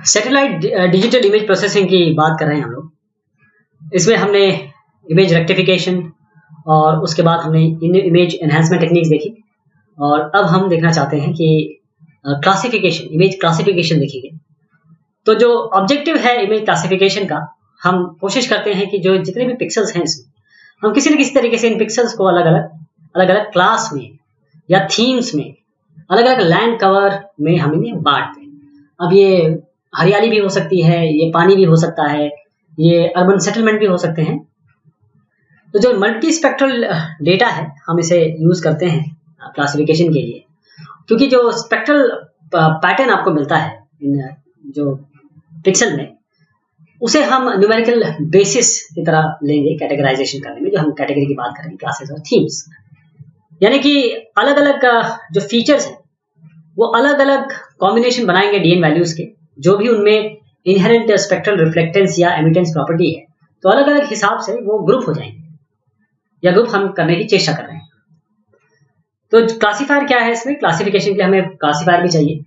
Satellite digital image processing की बात कर रहे हैं हम लोग। इसमें हमने इमेज रेक्टिफिकेशन और उसके बाद हमने इमेज एनहांसमेंट टेक्निक्स देखी और अब हम देखना चाहते हैं कि क्लासिफिकेशन, इमेज क्लासिफिकेशन देखेंगे। तो जो ऑब्जेक्टिव है इमेज क्लासिफिकेशन का, हम कोशिश करते हैं कि जो जितने भी पिक्सल्स हैं इसमें, हम किसी न किसी तरीके से इन पिक्सल्स को अलग अलग क्लास में या थीम्स में, अलग अलग लैंड कवर में हम इन्हें बांट दें। अब ये हरियाली भी हो सकती है, ये पानी भी हो सकता है, ये अर्बन सेटलमेंट भी हो सकते हैं। तो जो मल्टी स्पेक्ट्रल डेटा है हम इसे यूज करते हैं क्लासिफिकेशन के लिए, क्योंकि जो स्पेक्ट्रल पैटर्न आपको मिलता है इन जो पिक्सल में, उसे हम न्यूमेरिकल बेसिस की तरह लेंगे कैटेगराइजेशन करने में। जो हम कैटेगरी की बात करेंगे, क्लासेस और थीम्स, यानी कि अलग अलग जो फीचर्स हैं वो अलग अलग कॉम्बिनेशन बनाएंगे डीएन वैल्यूज के, जो भी उनमें इनहेरेंट स्पेक्ट्रल रिफ्लेक्टेंस या एमिटेंस प्रॉपर्टी है, तो अलग अलग हिसाब से वो ग्रुप हो जाएंगे या ग्रुप हम करने की चेष्टा कर रहे हैं। तो क्लासीफायर क्या है? इसमें क्लासिफिकेशन के लिए हमें क्लासीफायर भी चाहिए।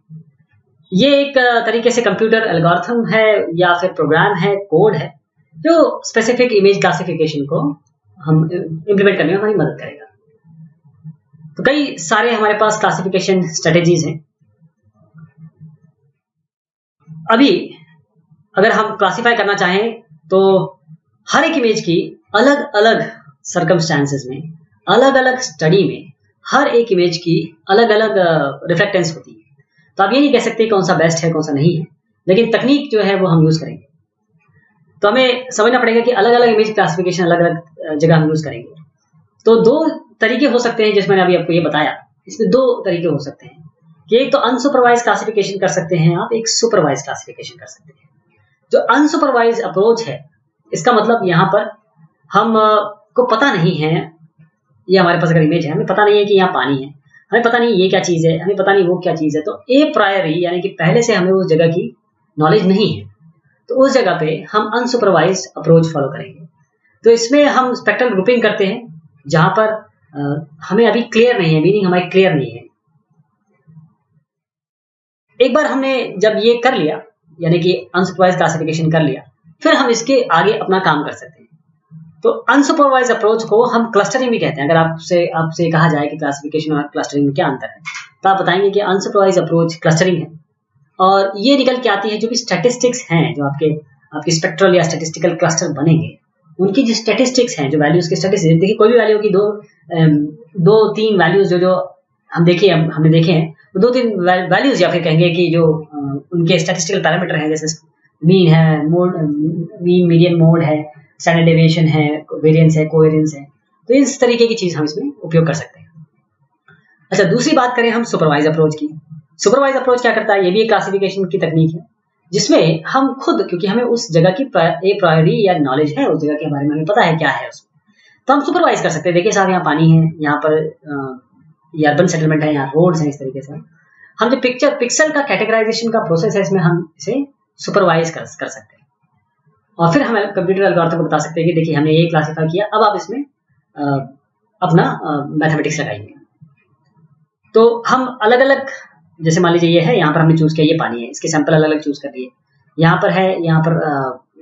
ये एक तरीके से कंप्यूटर एल्गोरिथम है या फिर प्रोग्राम है, कोड है, जो स्पेसिफिक इमेज क्लासिफिकेशन को हम इम्प्लीमेंट करने में हमारी मदद करेगा। तो कई सारे हमारे पास क्लासिफिकेशन स्ट्रेटेजीज हैं। अभी अगर हम क्लासिफाई करना चाहें तो हर एक इमेज की अलग अलग सर्कमस्टांसेस में, अलग अलग स्टडी में, हर एक इमेज की अलग अलग रिफ्लेक्टेंस होती है। तो आप ये नहीं कह सकते कौन सा बेस्ट है कौन सा नहीं है, लेकिन तकनीक जो है वो हम यूज करेंगे। तो हमें समझना पड़ेगा कि अलग अलग इमेज क्लासिफिकेशन अलग अलग जगह हम यूज करेंगे। तो दो तरीके हो सकते हैं, जिसमें अभी आपको ये बताया, इसमें दो तरीके हो सकते हैं कि एक तो अनसुपरवाइज क्लासिफिकेशन कर सकते हैं आप, एक सुपरवाइज क्लासिफिकेशन कर सकते हैं। जो अनसुपरवाइज अप्रोच है, इसका मतलब यहाँ पर हम को पता नहीं है, ये हमारे पास अगर इमेज है, हमें पता नहीं है कि यहाँ पानी है, हमें पता नहीं ये क्या चीज है, हमें पता नहीं वो क्या चीज है, तो ए प्रायरी यानी कि पहले से हमें उस जगह की नॉलेज नहीं है, तो उस जगह पे हम अनसुपरवाइज अप्रोच फॉलो करेंगे। तो इसमें हम स्पेक्ट्रल ग्रुपिंग करते हैं जहां पर हमें अभी क्लियर नहीं है, मीनिंग हमारी क्लियर नहीं है। एक बार हमने जब ये कर लिया, यानी कि अनसुपरवाइज क्लासिफिकेशन कर लिया, फिर हम इसके आगे अपना काम कर सकते हैं। तो अनसुपरवाइज अप्रोच को हम क्लस्टरिंग भी कहते हैं। अगर आपसे कहा जाए कि क्लासिफिकेशन और क्लस्टरिंग में क्या अंतर है, तो आप बताएंगे कि अनसुपरवाइज अप्रोच क्लस्टरिंग है, और ये निकल के आती है जो भी स्टैटिस्टिक्स हैं, जो आपके स्पेक्ट्रल या स्टैटिस्टिकल क्लस्टर बनेंगे, उनकी जो स्टैटिस्टिक्स हैं, जो वैल्यूज के स्टैटिस्टिक्स, देखिए कोई भी वैल्यू की दो तीन वैल्यूज जो हमने देखे हैं, तो दो तीन वैल्यूज, या फिर कहेंगे कि जो उनके स्टैटिस्टिकल पैरामीटर हैं, जैसे मीन है, मीन मीडियन मोड है, स्टैंडर्ड डेविएशन है, वेरिएंस है, कोवेरिएंस है, तो इस तरीके की चीज हम इसमें उपयोग कर सकते हैं। अच्छा, दूसरी बात करें हम सुपरवाइज अप्रोच की। सुपरवाइज अप्रोच क्या करता है? ये भी एक क्लासिफिकेशन की तकनीक है, जिसमें हम खुद, क्योंकि हमें उस जगह की ए प्रायोरी या नॉलेज है, उस जगह के बारे में हमें पता है क्या है उसमें, तो हम सुपरवाइज कर सकते हैं। देखिए साहब, यहाँ पानी है, यहाँ पर ये अर्बन सेटलमेंट है, यहाँ रोड्स हैं, इस तरीके से हम जो पिक्सल का कैटेगराइजेशन का प्रोसेस है, इसमें हम इसे सुपरवाइज कर सकते हैं। और फिर हम कंप्यूटर एल्गोरिथम को बता सकते हैं कि देखिए हमने ये क्लासिफाई किया, अब आप इसमें अपना मैथमेटिक्स लगाइए। तो हम अलग अलग, जैसे मान लीजिए ये है, यहाँ पर हमने चूज किया ये पानी है, इसके सैंपल अलग अलग चूज कर दिए। यहाँ पर है, यहाँ पर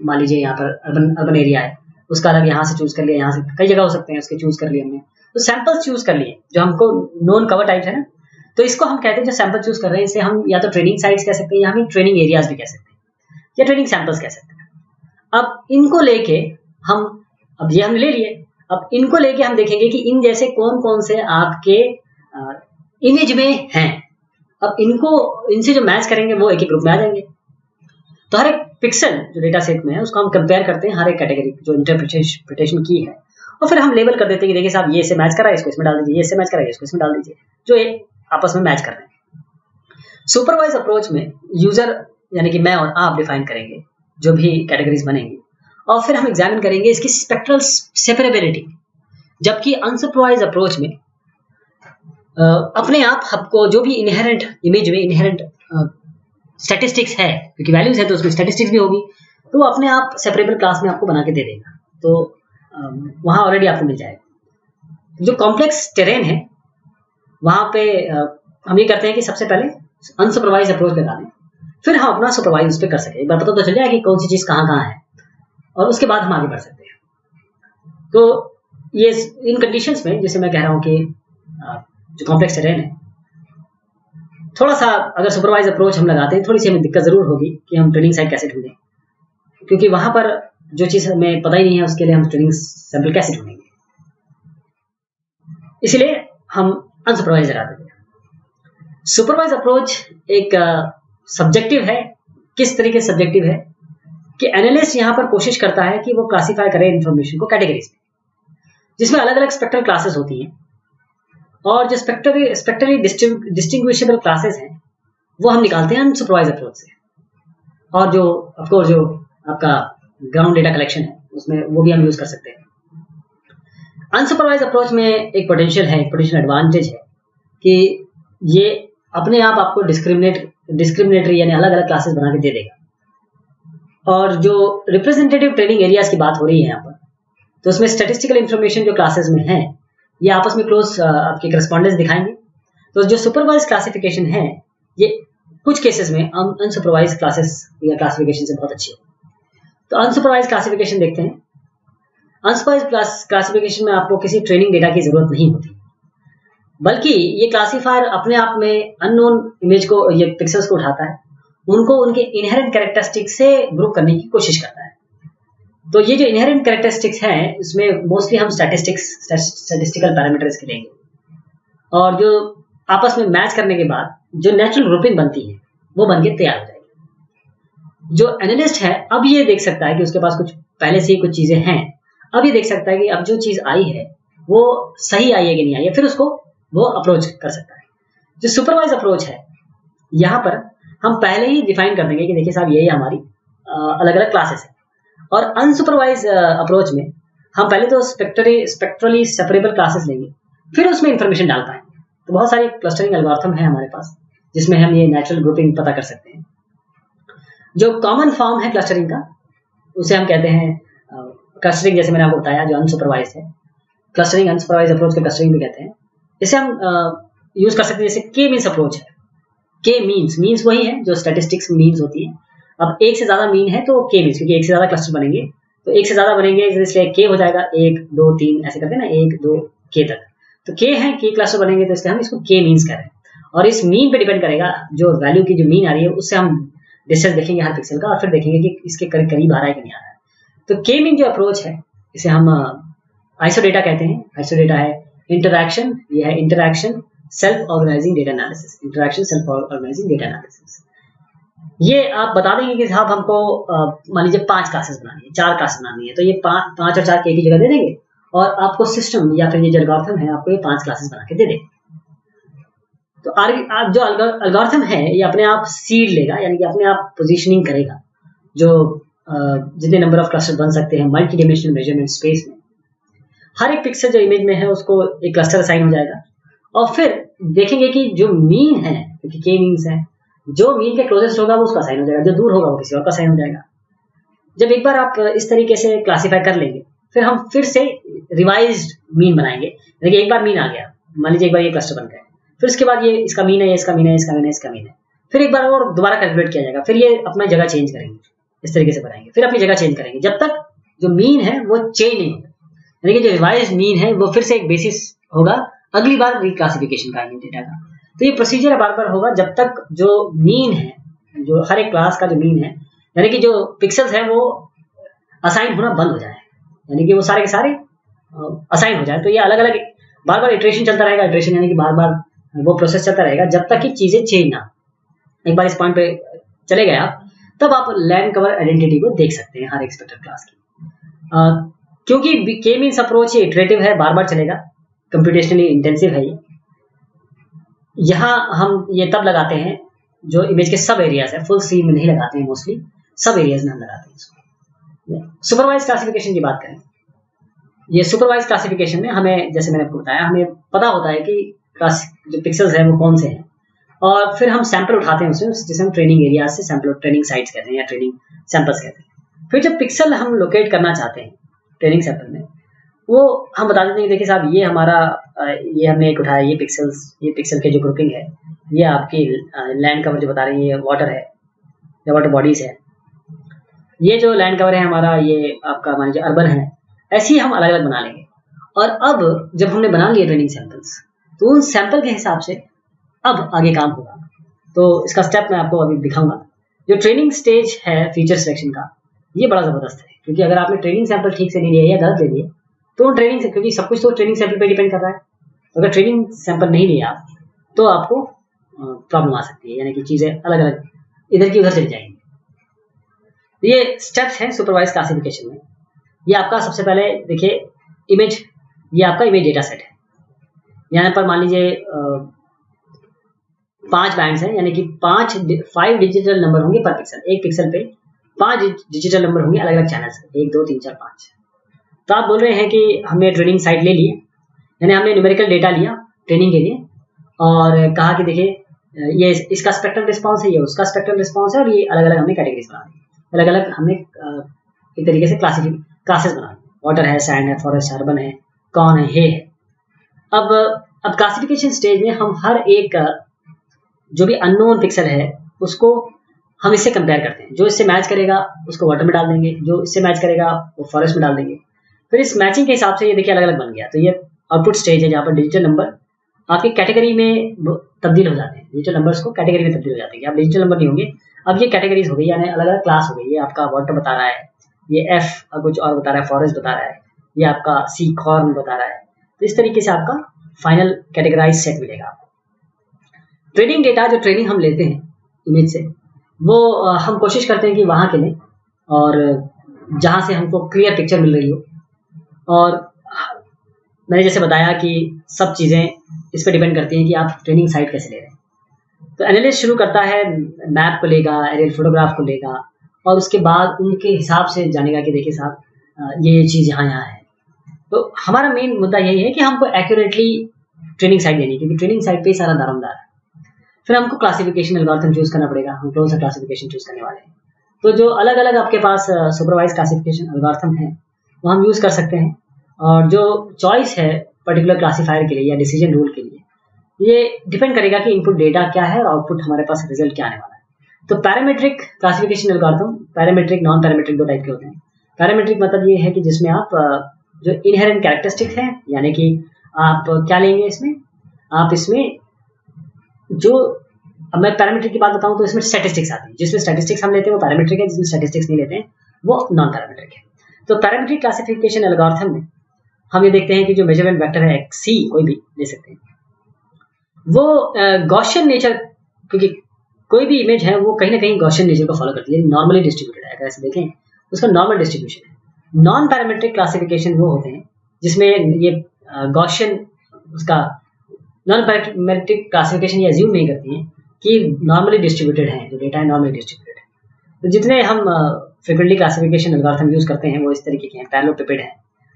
मान लीजिए यहाँ पर अर्बन एरिया है, उसका अलग यहाँ से चूज कर लिया, यहाँ से कई जगह हो सकते हैं, उसके चूज कर लिए हमने। तो सैंपल चूज कर लिए जो हमको नॉन कवर टाइप है ना, तो इसको हम कहते हैं जो सैंपल चूज कर रहे हैं, इसे हम या तो ट्रेनिंग साइट्स कह सकते हैं, या हम ट्रेनिंग एरियाज भी कह सकते हैं, या ट्रेनिंग सैंपल्स कह सकते हैं। अब इनको लेके अब ये हम ले लिए, अब इनको लेके हम देखेंगे कि इन जैसे कौन कौन से आपके इमेज में हैं। अब इनसे जो मैच करेंगे वो एक ही ग्रुप में आ जाएंगे। तो हर एक पिक्सल जो डेटा सेट में है, उसको हम कंपेयर करते हैं हर एक कैटेगरी जो इंटरप्रिटेशन की है, और फिर हम लेबल कर देते हैं कि देखिए साहब, ये इससे मैच कर रहा है, इसको इसमें डाल दीजिए, ये इससे मैच कर रहा है, इसको इसमें डाल दीजिए, जो एक आपस में मैच कर रहे हैं। सुपरवाइज अप्रोच में यूजर यानी कि मैं और आप डिफाइन करेंगे जो भी कैटेगरीज बनेंगी, और फिर हम एग्जामिन करेंगे इसकी स्पेक्ट्रल सेपरेबिलिटी। जबकि अनसुपरवाइज अप्रोच में अपने आप आपको जो भी इनहेरेंट इमेज में इनहेरेंट स्टैटिस्टिक्स है, क्योंकि वैल्यूज है तो उसमें स्टैटिस्टिक्स भी होगी, तो वो अपने आप सेपरेबल क्लास में आपको बना के दे देगा, तो वहां ऑलरेडी आपको मिल जाएगा। जो कॉम्प्लेक्स टेरेन है वहां पे हम ये करते हैं कि सबसे पहले अनसुपरवाइज अप्रोच लगा दें, फिर हम अपना सुपरवाइज उस पर कर सकें। एक बार पता तो चल जाए कि कौन सी चीज़ कहाँ कहाँ है, और उसके बाद हम आगे बढ़ सकते हैं। तो ये इन कंडीशंस में जैसे मैं कह रहा हूँ कि जो कॉम्प्लेक्स टेरेन है, थोड़ा सा अगर सुपरवाइज अप्रोच हम लगाते हैं, थोड़ी सी हमें दिक्कत जरूर होगी कि हम ट्रेनिंग साइट कैसे ढूंढें, क्योंकि वहां पर जो चीज़ हमें पता ही नहीं है उसके लिए हम ट्रेनिंग सैंपल कैसे ढूंढेंगे। इसलिए हम अनसुपरवाइज लगाते थे। सुपरवाइज अप्रोच एक सब्जेक्टिव है। किस तरीके से सब्जेक्टिव है कि एनालिस्ट यहां पर कोशिश करता है कि वो क्लासिफाई करे इन्फॉर्मेशन को कैटेगरीज में, जिसमें अलग अलग स्पेक्ट्रल क्लासेस होती हैं, और जो स्पेक्ट्रली डिस्टिंग्विशेबल क्लासेस हैं वो हम निकालते हैं अनसुपरवाइज अप्रोच से। और जो ऑफकोर्स जो आपका ग्राउंड डेटा कलेक्शन है उसमें वो भी हम यूज कर सकते हैं। अनसुपरवाइज अप्रोच में एक पोटेंशियल एडवांटेज है कि ये अपने आप आपको डिस्क्रिमिनेटरी यानी अलग अलग क्लासेस बना के दे देगा। और जो रिप्रेजेंटेटिव ट्रेनिंग एरियाज की बात हो रही है यहाँ पर, तो उसमें स्टैटिस्टिकल इंफॉर्मेशन जो क्लासेस में है ये आपस में क्लोज आपके करस्पॉन्डेंस दिखाएंगे। तो जो सुपरवाइज क्लासिफिकेशन है ये कुछ केसेस में अनसुपरवाइज क्लासेस या क्लासिफिकेशन से बहुत अच्छी है। तो अनसुपरवाइज क्लासिफिकेशन देखते हैं। अनसुपरवाइज क्लासिफिकेशन में आपको किसी ट्रेनिंग डेटा की जरूरत नहीं होती, बल्कि ये क्लासीफायर अपने आप में अननोन इमेज को, ये पिक्सेल्स को उठाता है, उनको उनके इनहेरेंट कैरेक्टरिस्टिक से ग्रुप करने की कोशिश करता है। तो ये जो इनहेरेंट कैरेक्टरिस्टिक्स हैं इसमें मोस्टली हम स्टैटिस्टिकल पैरामीटर्स के लेंगे, और जो आपस में मैच करने के बाद जो नेचुरल ग्रुपिंग बनती है वो बन के तैयार हो जाएगी। जो एनालिस्ट है अब ये देख सकता है कि उसके पास कुछ पहले से ही कुछ चीजें हैं, अब ये देख सकता है कि अब जो चीज आई है वो सही आई है कि नहीं आई है, फिर उसको वो अप्रोच कर सकता है। जो सुपरवाइज अप्रोच है यहाँ पर हम पहले ही डिफाइन कर देंगे कि देखिए साहब ये हमारी अलग अलग क्लासेस है। और अनसुपरवाइज अप्रोच में हम पहले तो स्पेक्ट्रली सेपरेबल क्लासेस लेंगे, फिर उसमें इंफॉर्मेशन डाल पाएंगे। तो बहुत सारे क्लस्टरिंग एल्गोरिथम है हमारे पास जिसमें हम ये नेचुरल ग्रुपिंग पता कर सकते हैं। जो कॉमन फॉर्म है क्लस्टरिंग का उसे हम कहते हैं क्लस्टरिंग, जैसे मैंने आपको बताया जो अनसुपरवाइज है। क्लस्टरिंग अनसुपरवाइज अप्रोच के क्लस्टरिंग भी कहते हैं। इसे हम यूज कर सकते हैं, जैसे के मीन्स अप्रोच है। के मीन्स वही है जो स्टैटिस्टिक्स मीन्स होती है। अब एक से ज्यादा मीन है तो के मीन्स, क्योंकि एक से ज्यादा क्लस्टर बनेंगे तो एक से ज्यादा बनेंगे, इसलिए के हो जाएगा 1 2 3 ऐसे करते हैं ना, 1 2 के तक। तो के है, के क्लस्टर बनेंगे, तो इसलिए हम इसको के मीन्स कह रहे हैं। और इस मीन पे डिपेंड करेगा जो वैल्यू की जो मीन आ रही है उससे हम डिस्टेंस देखेंगे हर पिक्सल का, और फिर देखेंगे कि इसके करीब आ रहा है कि नहीं आ रहा है। तो के मीन जो अप्रोच है इसे हम आइसोडेटा कहते हैं। आइसोडेटा है इंटरैक्शन, ये है interaction self organising data analysis. Interaction self organising data analysis, ये आप बता देंगे कि साहब हमको मान लीजिए 5 क्लासेस बनानी है, 4 क्लासेस बनानी है, तो ये 5 और 4 के एक ही जगह दे देंगे, और आपको सिस्टम या फिर ये जो एल्गोरिथम है आपको ये 5 क्लासेस बना के दे देंगे। तो आप जो एल्गोरिथम है ये अपने आप सीड लेगा, यानी कि अपने आप पोजीशनिंग करेगा जो जितने नंबर ऑफ क्लस्टर बन सकते हैं मल्टी डिमेंशनल मेजरमेंट स्पेस में। हर एक पिक्सल जो इमेज में है उसको एक क्लस्टर असाइन हो जाएगा, और फिर देखेंगे कि जो मीन है, क्योंकि के मीन्स है, जो मीन के क्लोजेस्ट होगा वो उसका साइन हो जाएगा, जो दूर होगा वो किसी और का साइन हो जाएगा। जब एक बार आप इस तरीके से क्लासीफाई कर लेंगे, फिर हम फिर से रिवाइज्ड मीन बनाएंगे। देखिए एक बार मीन आ गया, मान लीजिए एक बार ये क्लस्टर बन गया, फिर उसके बाद ये इसका मीन है, इसका मीन है, इसका मीन है, इसका मीन है, फिर एक बार और दोबारा कैलकुलेट किया जाएगा, फिर ये अपना जगह चेंज करेंगे, इस तरीके से बनाएंगे, फिर अपनी जगह चेंज करेंगे जब तक जो मीन है वो चेंज नहीं होगा। यानी कि जो रिवाइज मीन है वो फिर से एक बेसिस होगा अगली बार रिक्लासिफिकेशन का डेटा का। तो ये प्रोसीजर बार बार होगा जब तक जो मीन है, जो हर एक क्लास का जो मीन है, यानी कि जो पिक्सेल्स है वो असाइन होना बंद हो जाए, यानी कि वो सारे के सारे असाइन हो जाए। तो ये अलग अलग बार बार इटरेशन चलता रहेगा, इटरेशन यानी कि बार बार वो प्रोसेस चलता रहेगा जब तक कि चीजें चेंज ना। एक बार इस पॉइंट पे चले गए आप, तब आप लैंड कवर आइडेंटिटी को देख सकते हैं हर एक स्पेक्ट्रल क्लास की। क्योंकि के मीन्स अप्रोच ये इटरेटिव है, बार बार चलेगा, कंप्यूटेशनली इंटेंसिव है ये। यहाँ हम ये तब लगाते हैं जो इमेज के सब एरियाज है, फुल सीन में नहीं लगाते हैं, मोस्टली सब एरियाज में हम लगाते हैं इसको। सुपरवाइज क्लासिफिकेशन की बात करें, ये सुपरवाइज क्लासिफिकेशन में हमें, जैसे मैंने आपको बताया, हमें पता होता है कि क्लास जो पिक्सेल्स हैं वो कौन से हैं, और फिर हम सैंपल उठाते हैं उसमें, जिसे हम ट्रेनिंग एरिया से सैंपल, ट्रेनिंग साइट्स कहते हैं या ट्रेनिंग सैंपल्स कहते हैं। फिर जब पिक्सल हम लोकेट करना चाहते हैं ट्रेनिंग सैंपल में, वो हम बता देते हैं कि देखिए साहब ये हमारा ये हमने एक उठाया, ये पिक्सल के जो ग्रुपिंग है, ये आपकी लैंड कवर जो बता रही है, ये वाटर है, या वाटर बॉडीज है, ये जो लैंड कवर है हमारा, ये आपका मान लीजिए अर्बन है, ऐसे ही हम अलग अलग बना लेंगे। और अब जब हमने बना लिए ट्रेनिंग सैंपल्स, तो उन सैंपल के हिसाब से अब आगे काम होगा। तो इसका स्टेप मैं आपको अभी दिखाऊंगा। जो ट्रेनिंग स्टेज है फीचर सिलेक्शन का, ये बड़ा ज़बरदस्त है, क्योंकि अगर आपने ट्रेनिंग सैंपल ठीक से नहीं लिया या गलत ले लिए, तो ट्रेनिंग से, क्योंकि सब कुछ तो ट्रेनिंग सैंपल पे डिपेंड कर रहा है, अगर ट्रेनिंग सैंपल नहीं लिया आप, तो आपको प्रॉब्लम आ सकती है, यानी कि चीज़ें अलग अलग इधर की उधर चली जाएंगी। ये स्टेप्स हैं सुपरवाइज क्लासिफिकेशन में। ये आपका सबसे पहले देखिए इमेज, ये आपका इमेज डेटा सेट है। यहाँ पर मान लीजिए 5 बैंड्स हैं, यानी कि 5 डिजिटल नंबर होंगे पर पिक्सल। एक पिक्सल पे 5 डिजिटल नंबर होंगे अलग अलग चैनल से, 1 2 3 4 5। तो आप बोल रहे हैं कि हमने ट्रेनिंग साइट ले ली है, यानी हमने न्यूमेरिकल डेटा लिया ट्रेनिंग के लिए और कहा कि देखिए ये इसका स्पेक्ट्रल रिस्पॉन्स है, ये उसका स्पेक्ट्रल रिस्पॉन्स है, और ये अलग अलग हमने कैटेगरीज बना दी, अलग अलग हमने एक तरीके से क्लासेस बना दी। वाटर है, सैंड है, फॉरेस्ट, अर्बन है, कौन है, हे है। अब क्लासिफिकेशन स्टेज में हम हर एक जो भी अननोन पिक्सल है उसको हम इससे कंपेयर करते हैं। जो इससे मैच करेगा उसको वाटर में डाल देंगे, जो इससे मैच करेगा वो फॉरेस्ट में डाल देंगे। फिर इस मैचिंग के हिसाब से ये देखिए अलग अलग बन गया। तो ये आउटपुट स्टेज है जहाँ पर डिजिटल नंबर आपकी कैटेगरी में तब्दील हो जाते हैं। डिजिटल नंबर्स को कैटेगरी में तब्दील हो जाते हैं। अब डिजिटल नंबर नहीं होंगे, अब ये कैटेगरीज हो गई, यानी अलग अलग क्लास हो गई। ये आपका वाटर बता रहा है, ये एफ कुछ और बता रहा है, फॉरेस्ट बता रहा है, ये आपका सी कॉर्न बता रहा है। तो इस तरीके से आपका फाइनल कैटेगराइज सेट मिलेगा आपको। ट्रेनिंग डेटा जो ट्रेनिंग हम लेते हैं इमेज से, वो हम कोशिश करते हैं कि वहाँ के लें और जहाँ से हमको क्लियर पिक्चर मिल रही हो। और मैंने जैसे बताया कि सब चीज़ें इस पर डिपेंड करती हैं कि आप ट्रेनिंग साइट कैसे ले रहे हैं। तो एनालिस्ट शुरू करता है, मैप को लेगा, एरियल फोटोग्राफ को लेगा, और उसके बाद उनके हिसाब से जानेगा कि देखिए साहब ये चीज़ यहाँ यहाँ है। तो हमारा मेन मुद्दा यही है कि हमको एक्यूरेटली ट्रेनिंग साइट देनी, क्योंकि ट्रेनिंग साइट पे ही सारा दारोमदार है। फिर हमको क्लासिफिकेशन एल्गोरिथम चूज करना पड़ेगा, हम कौन सा क्लासिफिकेशन चूज करने वाले हैं। तो जो अलग अलग आपके पास सुपरवाइज क्लासिफिकेशन एल्गोरिथम है वो हम यूज़ कर सकते हैं। और जो चॉइस है पर्टिकुलर क्लासीफायर के लिए या डिसीजन रूल के लिए, ये डिपेंड करेगा कि इनपुट डेटा क्या है और आउटपुट हमारे पास रिजल्ट क्या आने वाला है। तो parametric classification algorithm, parametric non parametric 2 type के होते हैं। पैरामीट्रिक मतलब ये है कि जिसमें आप जो इनहेरेंट कैरेक्टरिस्टिक है, यानी कि आप क्या लेंगे इसमें, आप इसमें जो, अब मैं पैरामीट्रिक की बात बताऊं तो इसमें स्टैटिस्टिक्स आती है। जिसमें स्टैटिस्टिक्स हम लेते हैं वो पैरामीट्रिक है, जिसमें स्टैटिस्टिक्स नहीं लेते हैं वो नॉन पैरामीट्रिक है। तो पैरामीट्रिक क्लासिफिकेशन एल्गोरिथम में हम ये देखते हैं कि जो मेजरमेंट वेक्टर है सी कोई भी ले सकते हैं, वो गॉसियन नेचर, क्योंकि कोई भी इमेज है वो कहीं ना कहीं गॉसियन नेचर को फॉलो करती है, नॉर्मली डिस्ट्रीब्यूटेड है। अगर ऐसे देखें उसका नॉर्मल डिस्ट्रीब्यूशन है। नॉन पैरामीट्रिक क्लासिफिकेशन वो होते हैं जिसमें ये गॉसियन, उसका नॉन पैरामीट्रिक क्लासिफिकेशन ये अज्यूम नहीं करती है कि नॉर्मली डिस्ट्रीब्यूटेड है, जो डेटा है नॉर्मली डिस्ट्रीब्यूटेड है। तो जितने हम फ्रीक्वेंटली क्लासिफिकेशन एल्गोरिथम यूज करते हैं वो इस तरीके के हैं। पैरेललोपिपेड है,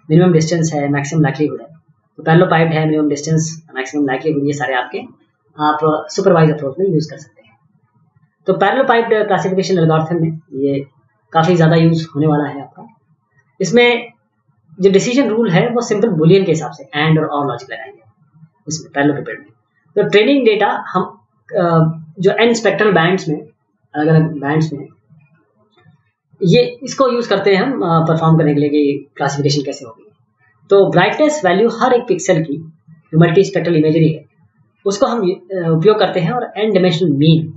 मिनिमम डिस्टेंस है, मैक्सिमम लाइक्लीहुड है। तो पैरेललोपाइप्ड है, मिनिमम डिस्टेंस, मैक्सिमम लाइक्लीहुड, ये सारे आपके आप सुपरवाइज अप्रोच में यूज कर सकते हैं। तो पैरेललोपाइप्ड क्लासिफिकेशन एल्गोरिथम में ये काफी ज्यादा यूज होने वाला है आपका। इसमें जो डिसीजन रूल है वो सिंपल बुलियन के हिसाब से एंड और लॉजिक लगाएंगे इसमें पैरेललोपिपेड में। तो ट्रेनिंग डेटा हम जो एन स्पेक्ट्रल बैंड्स में, अलग अलग बैंड्स में, ये इसको यूज करते हैं हम परफॉर्म करने के लिए कि क्लासिफिकेशन कैसे होगी। तो ब्राइटनेस वैल्यू हर एक पिक्सल की जो मल्टी स्पेक्ट्रल इमेजरी है उसको हम उपयोग करते हैं। और एन डायमेंशनल मीन,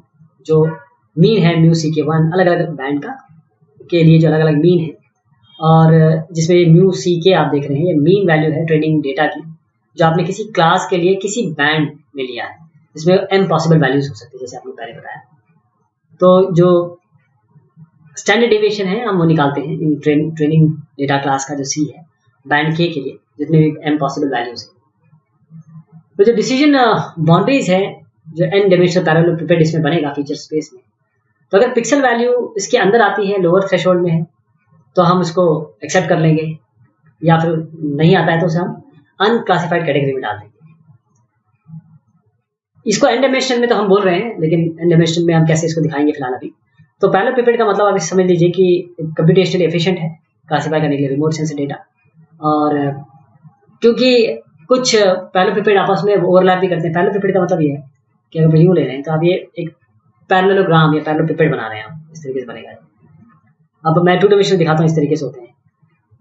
जो मीन है म्यू सी के 1 अलग अलग बैंड का के लिए जो अलग अलग मीन है, और जिसमें म्यू सी के आप देख रहे हैं ये मीन वैल्यू है ट्रेनिंग डेटा की, जो आपने किसी क्लास के लिए किसी बैंड में लिया है, जिसमें m पॉसिबल वैल्यूज हो सकती है जैसे आपने पहले बताया। तो जो स्टैंडर्ड डेविएशन है हम वो निकालते हैं इन ट्रेनिंग डेटा क्लास का जो सी है बैंड के लिए, जितने भी m पॉसिबल वैल्यूज है। तो जो डिसीजन बाउंड्रीज है जो n डायमेंशनल पैरेललोपिपेड इसमें बनेगा फीचर स्पेस में, तो अगर पिक्सल वैल्यू इसके अंदर आती है, लोअर थ्रेशोल्ड में है, तो हम उसको एक्सेप्ट कर लेंगे, या फिर नहीं आता है तो उसे हम अनक्लासिफाइड कैटेगरी में डाल देंगे। इसको एन डायमेंशन में तो हम बोल रहे हैं, लेकिन एन डायमेंशन में हम कैसे इसको दिखाएंगे फिलहाल अभी। तो पैरेललोपिपेड का मतलब आप इस समझ लीजिए कि कंप्यूटेशनली एफिशिएंट है क्लासिफाई करने के लिए रिमोट सेंसर डेटा। और क्योंकि कुछ पैरेललोपिपेड आपस में ओवरलैप भी करते हैं। पैरेललोपिपेड का मतलब ये है कि अगर यूं ले रहे हैं तो आप ये एक पैरेललोग्राम या पैरेललोपिपेड बना रहे हैं, इस तरीके से बनेगा। अब मैं 2 डायमेंशन दिखाता हूँ, इस तरीके से होते हैं।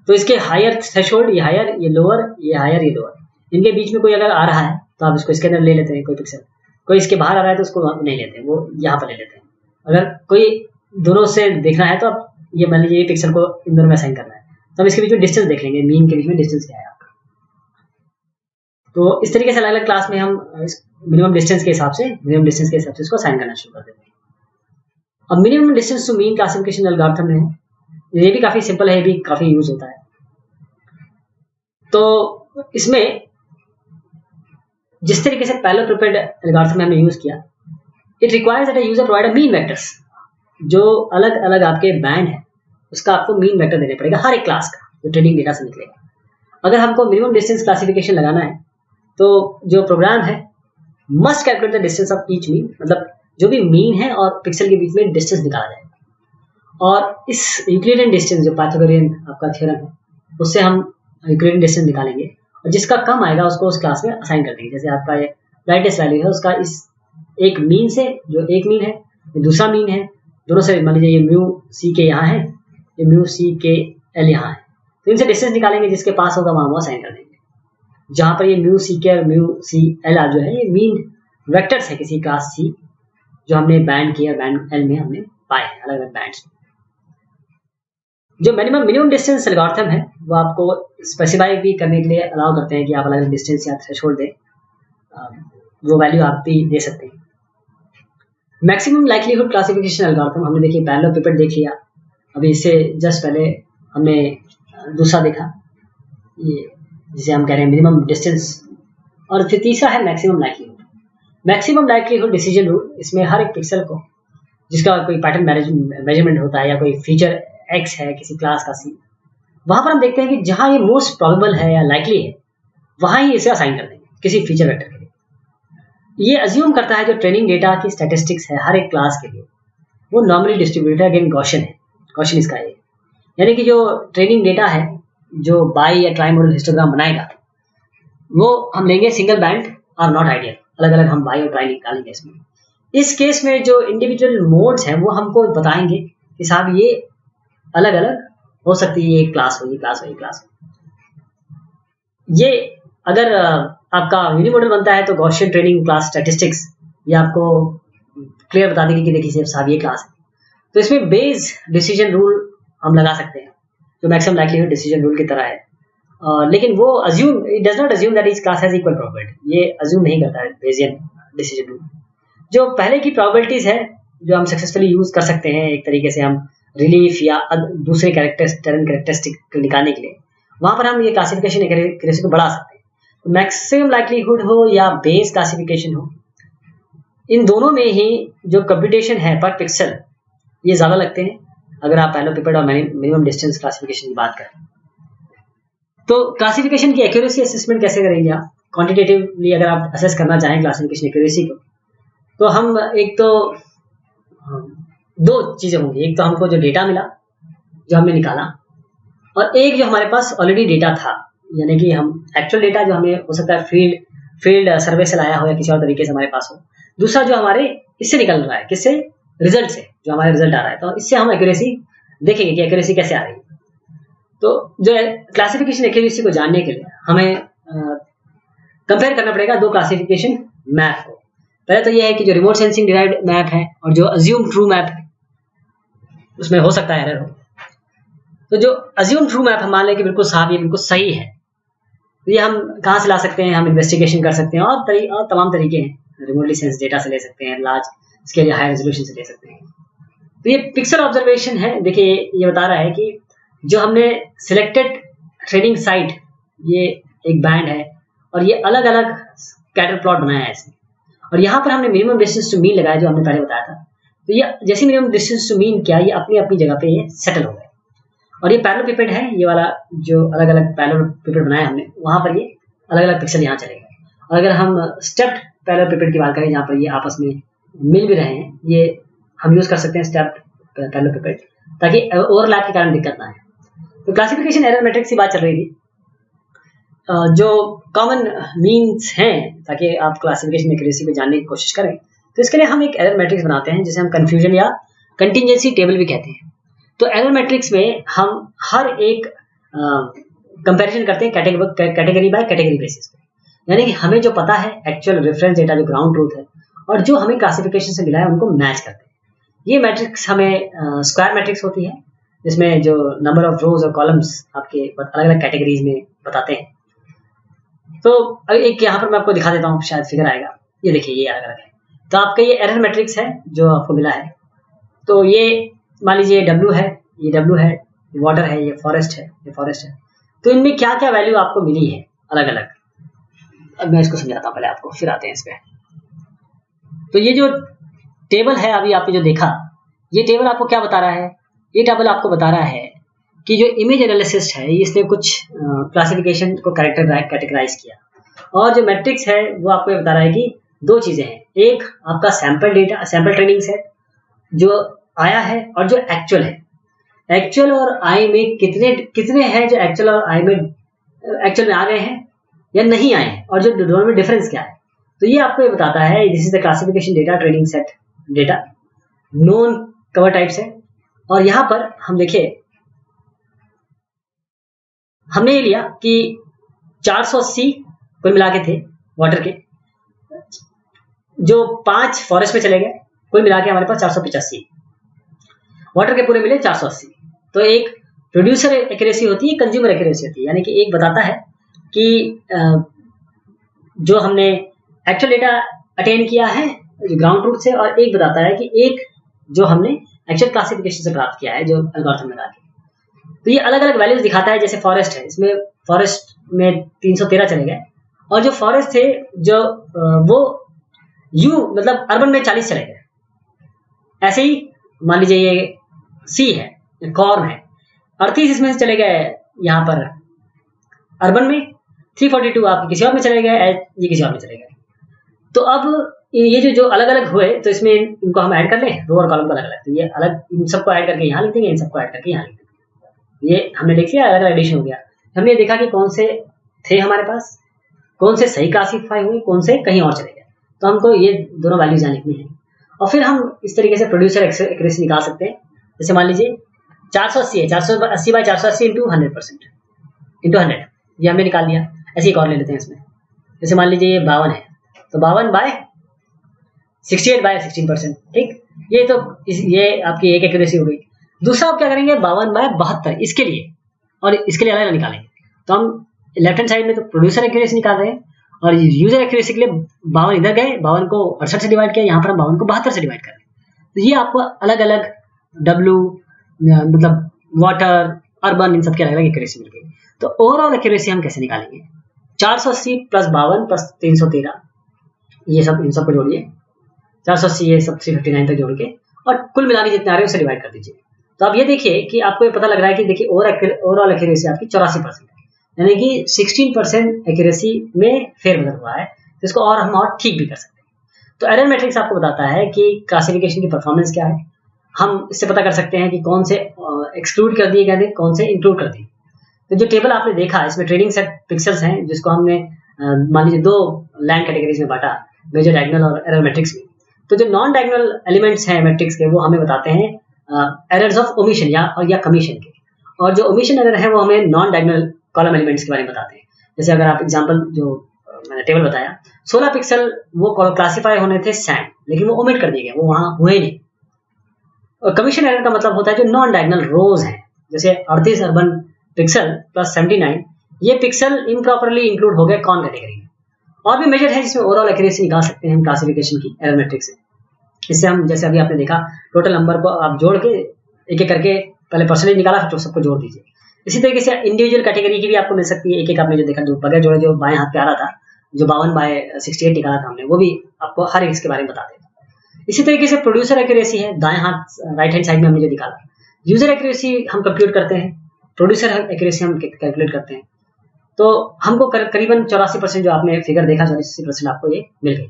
तो इसके हायर थ्रेशोल्ड, ये हायर, ये लोअर, ये हायर, ये लोअर, इनके बीच में कोई अगर आ रहा है तो आप इसको इसके अंदर ले लेते हैं कोई पिक्सल, कोई इसके बाहर आ रहा है तो उसको नहीं लेते हैं, वो यहाँ पर ले लेते हैं। अगर कोई दोनों से देखना है तो आप ये मान लीजिए ये पिक्सल को इन दोनों में असाइन करना है, तो हम इसके बीच में डिस्टेंस देख लेंगे, मीन के बीच में डिस्टेंस क्या है आपका। तो इस तरीके से अलग अलग क्लास में हम मिनिमम डिस्टेंस के हिसाब से इसको असाइन करना शुरू कर देते हैं। अब minimum distance to mean classification algorithm है, ये भी काफी सिंपल है, ये भी काफी यूज होता है। तो इसमें जिस तरीके से पैरेलल प्रिपेयर्ड एल्गोरिथम हमने यूज किया, it requires that a user provide a mean vectors, जो अलग अलग आपके बैंड है उसका आपको मीन वेक्टर देना पड़ेगा हर एक क्लास का, जो ट्रेनिंग डेटा से निकलेगा। अगर हमको मिनिमम डिस्टेंस क्लासिफिकेशन लगाना है तो जो प्रोग्राम है must calculate the distance of each mean, मतलब जो भी मीन है और पिक्सल के बीच में डिस्टेंस निकाला जाएगा। और इस यूक्लिडियन डिस्टेंस, जो पाइथागोरियन आपका थ्योरम है, उससे हम यूक्लिडियन डिस्टेंस निकालेंगे और जिसका कम आएगा उसको उस क्लास में असाइन कर देंगे। जैसे आपका ये ब्राइटेस्ट वैल्यू है उसका इस एक मीन से, जो एक मीन है ये दूसरा मीन है, दोनों से मान लीजिए ये म्यू सी के यहाँ है, ये म्यू सी के एल यहाँ है, तो इनसे डिस्टेंस निकालेंगे, जिसके पास होगा वहां वो असाइन कर देंगे। जहां पर ये म्यू सी के और म्यू सी एल जो है ये मीन वेक्टर्स है किसी क्लास सी, जो हमने बैंड किया, बैंड एल में हमने पाए हैं अलग अलग बैंड्स। जो मिनिमम डिस्टेंस एल्गोरिथम है वो आपको स्पेसिफाई भी करने के लिए अलाउ करते हैं कि आप अलग अलग डिस्टेंस या थ्रेशोल्ड दें, वो वैल्यू आप भी दे सकते हैं। मैक्सिमम लाइक्लीहुड क्लासिफिकेशन एल्गोरिथम हमने देखिए पैरेलल पिपेट देख लिया, अभी इससे जस्ट पहले हमने दूसरा देखा, ये जिसे हम कह रहे हैं मिनिमम डिस्टेंस, और फिर तीसरा है maximum likelihood. Maximum likelihood decision rule, इसमें हर एक पिक्सल को जिसका कोई पैटर्न मेजरमेंट होता है या कोई फीचर एक्स है किसी क्लास का सी, वहां पर हम देखते हैं कि जहां ये मोस्ट प्रोबेबल है या लाइकली है वहां ही इसे असाइन कर देंगे किसी फीचर वेक्टर के लिए। ये अज्यूम करता है जो ट्रेनिंग डेटा की स्टैटिस्टिक्स है हर एक क्लास के लिए वो नॉर्मली डिस्ट्रीब्यूटेड, अगेन गॉसियन है, गॉसियन इसका है, यानी कि जो ट्रेनिंग डेटा है जो बाई या ट्राई मॉडल हिस्टोग्राम बनाएगा वो हम लेंगे सिंगल बैंड और नॉट आइडियल, अलग अलग हम बाई और ट्राई निकालेंगे इसमें। इस केस में जो इंडिविजुअल मोड्स हैं वो हमको बताएंगे कि साहब ये अलग अलग हो सकती है, ये क्लास हो, ये क्लास हो, ये क्लास हो। ये अगर आपका यूनिमॉडल बनता है तो गॉसियन ट्रेनिंग क्लास स्टैटिस्टिक्स ये आपको क्लियर बता देगी कि देखिए साहब ये क्लास है। तो इसमें बेस डिसीजन रूल हम लगा सकते हैं जो मैक्सिमम लाइक्लीहुड डिसीजन रूल की तरह है, लेकिन वो assume, it does not assume that each class has equal probability, ये अज्यूम नहीं करता है बेसियन डिसीजन रूल। जो पहले की प्रोबेबिलिटीज है जो हम सक्सेसफुली यूज कर सकते हैं एक तरीके से हम रिलीफ या दूसरे कैरेक्टरिस्टिक निकालने के लिए, वहां पर हम ये क्लासिफिकेशन एक्यूरेसी को बढ़ा सकते हैं। तो मैक्सिमम लाइक्लीहुड हो या बेस क्लासिफिकेशन हो, इन दोनों में ही जो कंप्यूटेशन है पर पिक्सल ये ज्यादा लगते हैं अगर आप पैरेलल पिपेट और मिनिमम डिस्टेंस क्लासिफिकेशन की बात करें। तो क्लासिफिकेशन की एक्यूरेसी असेसमेंट कैसे करेंगे आप क्वांटिटेटिवली, अगर आप असेस करना चाहें क्लासिफिकेशन एक्यूरेसी को, तो हम एक तो दो चीजें होंगी, एक तो हमको जो डेटा मिला जो हमने निकाला, और एक जो हमारे पास ऑलरेडी डेटा था, यानी कि हम एक्चुअल डेटा जो हमें हो सकता है फील्ड सर्वे से लाया हो या किसी और तरीके से हमारे पास हो, दूसरा जो हमारे इससे निकल रहा है, किससे, रिजल्ट से, जो हमारे रिजल्ट आ रहा है, तो इससे हम एक्यूरेसी देखेंगे कि एक्यूरेसी कैसे आ रही है। तो जो क्लासिफिकेशन एक्यूरेसी को जानने के लिए हमें कंपेयर करना पड़ेगा दो क्लासिफिकेशन मैप को। पहले तो यह है कि जो रिमोट सेंसिंग डिराइव्ड मैप है और जो अज्यूम ट्रू मैप है उसमें हो सकता है एरर हो। तो जो अज्यूम ट्रू मैप हम मान लें कि बिल्कुल साफ, ये बिल्कुल सही है, तो ये हम कहाँ से ला सकते हैं, हम इन्वेस्टिगेशन कर सकते हैं और तमाम तरीके हैं, रिमोटली सेंस डेटा से ले सकते हैं, लार्ज स्केल या हाई रेजोल्यूशन से ले सकते हैं। तो ये पिक्सल ऑब्जर्वेशन है, देखिए ये बता रहा है कि जो हमने सिलेक्टेड ट्रेनिंग साइट, ये एक बैंड है और ये अलग अलग स्कैटर प्लॉट बनाया है इसमें, और यहाँ पर हमने मिनिमम डिस्टेंस टू मीन लगाया जो हमने पहले बताया था। तो ये जैसे मिनिमम डिस्टेंस टू मीन क्या, ये अपनी अपनी जगह पे ये सेटल हो गए। और ये पैरेलल पिपेट है, ये वाला जो अलग अलग पैरेलल पिपेट बनाया हमने, वहां पर ये अलग अलग पिक्सल यहाँ चले गए। और अगर हम स्टेप्ड पैरेलल पिपेट की बात करें जहाँ पर ये आपस में मिल भी रहे हैं, ये हम यूज कर सकते हैं स्टेप्ड पैरेलल पिपेट, ताकि ओवरलैप के कारण दिक्कत ना आए। तो क्लासिफिकेशन एरर मैट्रिक्स की बात चल रही थी, जो कॉमन मीन्स हैं ताकि आप क्लासिफिकेशन एक्यूरेसी को जानने की कोशिश करें। तो इसके लिए हम एक एरर मैट्रिक्स बनाते हैं जिसे हम कंफ्यूजन या कंटिजेंसी टेबल भी कहते हैं। तो एरर मैट्रिक्स में हम हर एक कंपैरिजन करते हैं कैटेगरी बाय कैटेगरी बेसिस पे, यानी कि हमें जो पता है एक्चुअल रेफरेंस डेटा जो ग्राउंड ट्रूथ है और जो हमें क्लासिफिकेशन से मिला है उनको मैच करते हैं। ये मैट्रिक्स हमें स्क्वायर मैट्रिक्स होती है, जिसमें जो नंबर ऑफ रोज और कॉलम्स आपके अलग अलग कैटेगरीज में बताते हैं। तो एक यहाँ पर मैं आपको दिखा देता हूँ, शायद फिगर आएगा। ये देखिए, ये अलग अलग है। तो आपका ये एरर मैट्रिक्स है जो आपको मिला है। तो ये मान लीजिए W है, ये W है, वाटर है, ये फॉरेस्ट है, ये फॉरेस्ट है। तो इनमें क्या क्या वैल्यू आपको मिली है अलग अलग। अब मैं इसको समझाता हूँ पहले आपको, फिर आते हैं इस पे। तो ये जो टेबल है अभी आपने जो देखा, ये टेबल आपको क्या बता रहा है? ये टेबल आपको बता रहा है कि जो इमेज एनालिसिस है इसने कुछ क्लासिफिकेशन को कैटेगराइज किया, और जो मैट्रिक्स है वो आपको ये बता रहा है कि दो चीजें हैं। एक आपका sample data, sample training set जो आया है, और जो एक्चुअल है। एक्चुअल और आई में कितने हैं जो एक्चुअल और आई में एक्चुअल में आ गए हैं या नहीं आए हैं, और जो दोनों में डिफरेंस क्या है। तो ये आपको ये बताता है this is the classification data training set data, known cover types है। और यहां पर हम देखिए, हमने ये लिया कि 480 कुल मिला के थे वाटर के, जो 5 फॉरेस्ट में चले गए, कुल मिला के हमारे पास 485। वाटर के पूरे मिले 480। तो एक प्रोड्यूसर एक्यूरेसी होती है, कंज्यूमर एक्यूरेसी होती है, यानी कि एक बताता है कि जो हमने एक्चुअल डेटा अटेन किया है ग्राउंड ट्रूथ से, और एक बताता है कि एक जो हमने एक्चुअल क्लासिफिकेशन से प्राप्त किया है जो एल्गोरिथम लगा के। तो ये अलग अलग वैल्यूज दिखाता है। जैसे फॉरेस्ट है, इसमें फॉरेस्ट में 313 चले गए, और जो फॉरेस्ट थे जो वो मतलब अर्बन में 40 चले गए। ऐसे ही मान लीजिए ये सी है, कॉर्न है, 38 इसमें से चले गए यहाँ पर अर्बन में, 342 आपके किसी और में चले गए, ये किसी और में चले गए। तो अब ये जो अलग अलग हुए, तो इसमें इनको हम ऐड कर लें, रो और कॉलम को अलग अलग। तो ये अलग, इन सबको ऐड करके यहाँ लिख देंगे, इन सबको ऐड करके यहाँ लिख देंगे। ये हमने देख लिया, अलग अलग एडिशन हो गया। हमने देखा कि कौन से थे हमारे पास, कौन से सही क्लासीफाई हुए, कौन से कहीं और चले गए। तो हमको ये दोनों वैल्यूज यहाँ लिखनी है, और फिर हम इस तरीके से प्रोड्यूसर एक्यूरेसी निकाल सकते हैं। जैसे मान लीजिए 480 है, 480 बाय 480 इंटू 100%, इंटू 100, ये हमने निकाल लिया। ऐसे एक और ले लेते हैं इसमें। जैसे मान लीजिए ये 52 है, तो 52 बाय 68 बाय 16%, ठीक। ये तो ये आपकी एक एक्यूरेसी हो गई। दूसरा आप क्या करेंगे, 52 बाय 72, इसके लिए, और इसके लिए अलग अलग निकालेंगे। तो हम लेफ्ट हैंड साइड में तो प्रोड्यूसर एक्यूरेसी निकाल रहे हैं, और यूजर एक्यूरेसी के लिए 52 इधर गए, 52 को 68 से डिवाइड किया, यहाँ पर हम 52 को 72 से डिवाइड कर रहे हैं। तो ये आपको अलग अलग W मतलब वाटर, अर्बन, इन सबकी अलग अलग एक्यूरेसी मिल गई। तो ओवरऑल एक्यूरेसी हम कैसे निकालेंगे? 480 प्लस 52 प्लस 313, ये सब, इन सबको जोड़िए, 480 ये सब 359 तक जोड़ के, और कुल मिला के जितने आ रहे हैं उसे डिवाइड कर दीजिए। तो आप ये देखिए कि आपको ये पता लग रहा है कि देखिए ओवरऑल एक्यूरेसी आपकी 84% है, यानी कि 16% एक्यूरेसी में फेरबदल हुआ है। तो इसको और हम और ठीक भी कर सकते हैं। तो एरर मैट्रिक्स आपको बताता है कि क्लासिफिकेशन की परफॉर्मेंस क्या है। हम इससे पता कर सकते हैं कि कौन से एक्सक्लूड कर दिए गए थे, कौन से इंक्लूड कर दिए। तो जो टेबल आपने देखा, इसमें ट्रेनिंग सेट पिक्सल्स हैं, जिसको हमने मान लीजिए 2 लैंड कैटेगरीज में बांटा, मेजर डायगोनल और एरर मैट्रिक्स में। तो जो नॉन डायगोनल एलिमेंट्स हैं मैट्रिक्स के, वो हमें बताते हैं एरर्स ऑफ ओमिशन या कमीशन के, और जो ओमिशन एरर है वो हमें नॉन डायगोनल कॉलम एलिमेंट्स के बारे में बताते हैं। जैसे अगर आप एग्जांपल जो मैंने टेबल बताया, 16 पिक्सल वो क्लासीफाई होने थे सैंड, लेकिन वो ओमिट कर दिए गए, वो वहां हुए नहीं। और कमीशन एरर का मतलब होता है जो नॉन डायगोनल रोज हैं, जैसे 38 अर्बन पिक्सल प्लस 79, ये पिक्सल इम्प्रॉपरली इंक्लूड हो गए कौन कैटेगरी में। और भी मेजर है जिसमें ओवरऑल एक्यूरेसी निकाल सकते हैं हम क्लासिफिकेशन की एरर मैट्रिक्स से। इससे हम, जैसे अभी आपने देखा, टोटल नंबर को आप जोड़ के एक एक करके पहले परसेंटेज निकाला, फिर सबको जोड़ दीजिए। इसी तरीके से इंडिविजुअल कैटेगरी की भी आपको मिल सकती है। एक एक आपने जो देखा, जो बगैर जोड़े जो बाएं हाथ पे आ रहा था, जो 52 बाय 68 निकाला था हमने, वो भी आपको हर एक के बारे में बता देगा। इसी तरीके से प्रोड्यूसर एक्यूरेसी है, दाएं हाथ राइट हैंड साइड में हमने जो निकाला। यूजर एक्यूरेसी हम कंप्यूट करते हैं, प्रोड्यूसर एक्यूरेसी हम कैलकुलेट करते हैं। तो हमको करीबन 84% जो आपने फिगर देखा, 84% आपको ये मिल गई।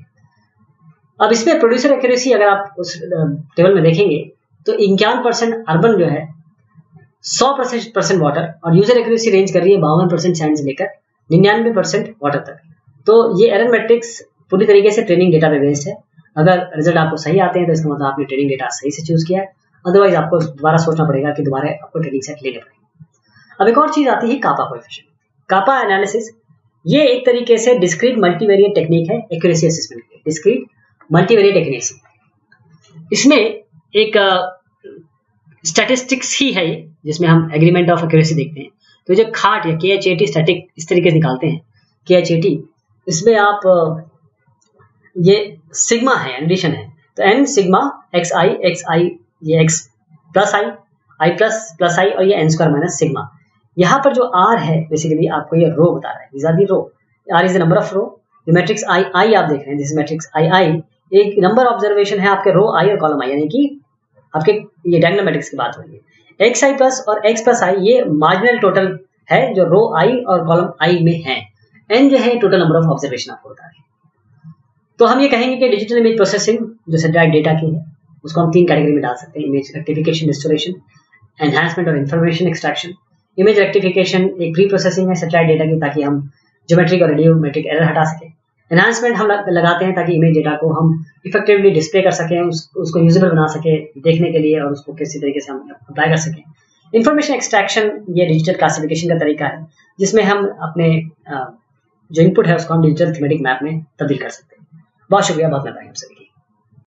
अब इसमें प्रोड्यूसर एक्यूरेसी अगर आप उस टेबल में देखेंगे तो 51% अर्बन जो है, 100% वाटर, और यूजर एक्यूरेसी रेंज कर रही है 52% सैंड से लेकर 99% वाटर तक। तो ये एरर मैट्रिक्स पूरी तरीके से ट्रेनिंग डेटा पे बेस्ड है। अगर रिजल्ट आपको सही आते हैं तो इसका मतलब आपने ट्रेनिंग डेटा सही से चूज किया है। अदरवाइज आपको दोबारा सोचना पड़ेगा कि दोबारा आपको ट्रेनिंग सेट लेने पड़ेंगे। अब एक और चीज आती है कापा कोएफिशिएंट। कापा एनालिसिस ये एक तरीके से डिस्क्रीट मल्टीवेरिएट टेक्निक है एक्यूरेसी असेसमेंट की। डिस्क्रीट मल्टीवेरिएट एक्यूरेसी, इसमें एक स्टैटिस्टिक्स ही है जिसमें हम एग्रीमेंट ऑफ एक्यूरेसी देखते हैं। तो जो खाट या KHAT स्टैटिक इस तरीके से निकालते हैं KHAT, इसमें आप ये सिग्मा है, एडिशन है, तो n सिग्मा xi ये x plus i plus i और ये n स्क्वायर माइनस सिग्मा। यहाँ पर जो r है बेसिकली आपको ये रो बता रहा है, these are the row, r is the number of row, ये मैट्रिक्स i आप देख रहे हैं, दिस मैट्रिक्स i एक नंबर ऑब्जर्वेशन है आपके रो i और कॉलम i, यानी कि आपके ये डायगोनल मैट्रिक्स की बात हो रही है। xi प्लस और x प्लस i ये मार्जिनल टोटल है जो रो i और कॉलम i में है। n जो है टोटल नंबर ऑफ ऑब्जर्वेशन आपको बता रहे हैं। तो हम ये कहेंगे कि डिजिटल इमेज प्रोसेसिंग जो सैटेलाइट डेटा की है उसको हम 3 कैटेगरी में डाल सकते हैं, इमेज रेक्टिफिकेशन, रिस्टोरेशन, एनहांसमेंट और इन्फॉर्मेशन एक्सट्रैक्शन। इमेज रेक्टिफिकेशन एक प्री प्रोसेसिंग है सैटेलाइट डेटा की ताकि हम ज्योमेट्रिक और रेडियोमेट्रिक एरर हटा सकें। एनहांसमेंट हम लगाते हैं ताकि इमेज डेटा को हम इफेक्टिवली डिस्प्ले कर सकें, उसको यूजेबल बना सके देखने के लिए और उसको किसी तरीके से हम अप्लाई कर सकें। इन्फॉर्मेशन एक्सट्रैक्शन ये डिजिटल क्लासिफिकेशन का तरीका है जिसमें हम अपने जो इनपुट है उसको हम डिजिटल थीमेटिक मैप में तब्दील कर सकते हैं। बहुत शुक्रिया, बहुत मेहरबानी आप सभी।